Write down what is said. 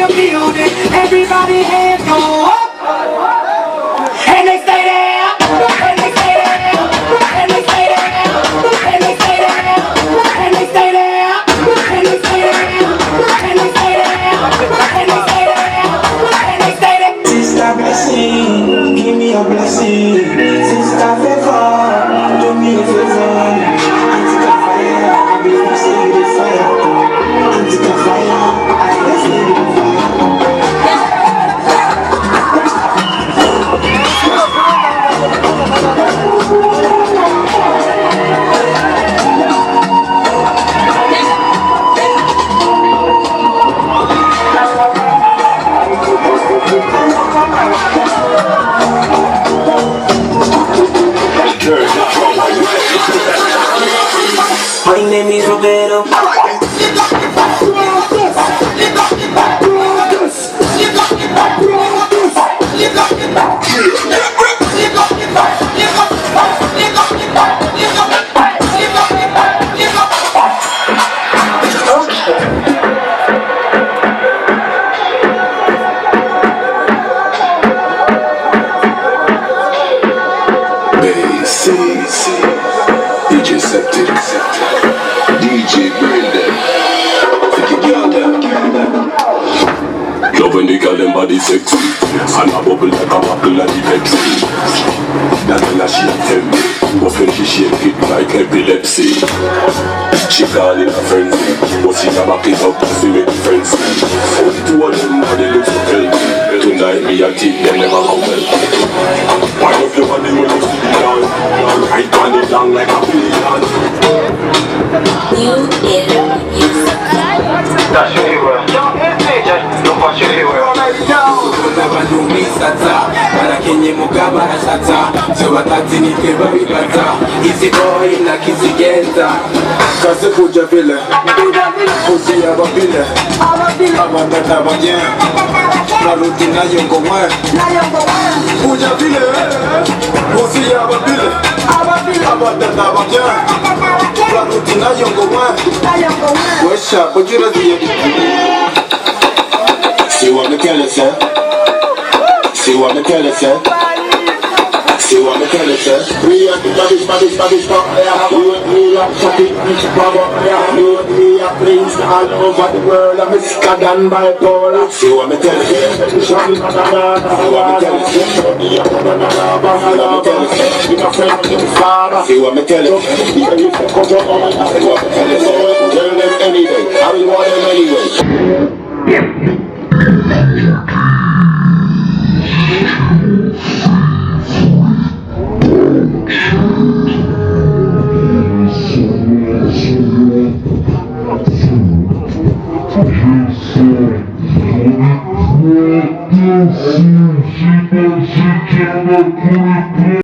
the building. Everybody hands go up. And they stay there. And they stay there. And they stay there. And they stay there. And they stay there. And they stay there. And they stay there. And they stay there. And they stay there. Sister blessing, give me a blessing. Sister favor, do me a favor. Antica fire, I be blessing with fire. Antica fire, I blessing with fire. My name is Roberto. When the girl them body sexy and a bubble like a bubble like the Pepsi. That when she tell me, often she shake it like epilepsy. She call it a frenzy, but she a back it up to make it frenzy. So the two of them body look so healthy. Tonight me and teeth them never come well. Why don't you want the money to be down? I turn it down like a billion. New era music. That's your hero. Don't watch your hero. Never do me sata. Para kenye mugaba shata. So watati ni keba bigata. Easy boy na kizigenta. Kase kuja vile. Kuzi ya babile. Abandata bagien. Na rutina yongo mwe. Kuja vile. Kuzi ya babile. Abandata bagien. Na rutina yongo mwe. Wesha bujira diye. See what me tell you, sir? See what me tell you, sir? See what me tell you, sir? We are the baddest fuck, yeah. We are New York, Shaki, Chicago, yeah. We are New York, planes all over the world. I'm sicker than bipolar. See what me tell you, sir? See what me tell you, sir? See what me tell you, sir? See what me tell you, sir? Tell them anyway. I will want them anyway. She